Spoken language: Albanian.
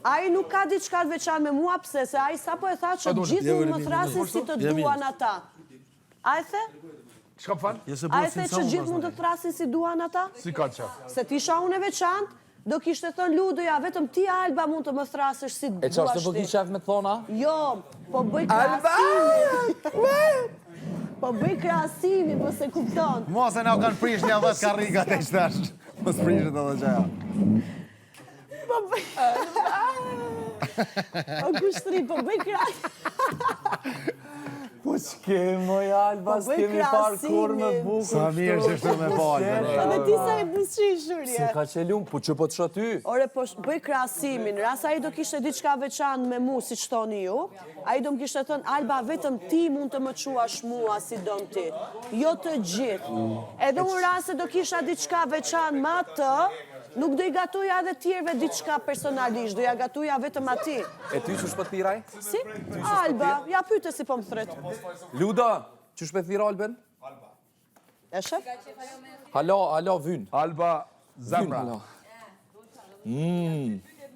Ai nuk ka diçka të veçantë me mua, pse se ai sapo e tha që gjithë mund më thrasin si të duan ata. Ai the? Çka po fal? Ai the që gjithë mund të thrasin si duan ata? Si ka qa? Se t'isha unë e veçantë, do kishte thënë Ludoja, vetëm ti Alba mund të më thrasësh si duash ti. E çfarë po kisha me thona? Jo, po bëj krahasimin. Po bëj krahasimin, po se kupton. Mos e na kanë prish një 10 karrigat e qëtash. Mos prishet edhe gjëja. Po bëj... O kushtri, po bëj krahasimin. Po s'ke moj Alba, s'kemi parë kur me bukur. Sa mirë që shtu me balë. Edhe ti sa e busqishurje. Si ka qelum, po që po të shoty? Ore, po bëj krahasimin, ras ai do kishte diçka veçantë me mu, si qëtoni ju, ai do më kishte thënë, Alba, vetëm ti mund të më quash mua si don ti, jo të gjithë. Edhe unë ras se do kisha diçka veçantë me atë, nuk do i gatuja edhe tjerve diçka personalisht, do ja gatuja vetëm ati. E ty që shpët thiraj? Si? Alba, ja pyte si po më thret. Luda, që shpët thira Alben? E shef? Halo, vyn. Alba, zemra. Vyn, halo.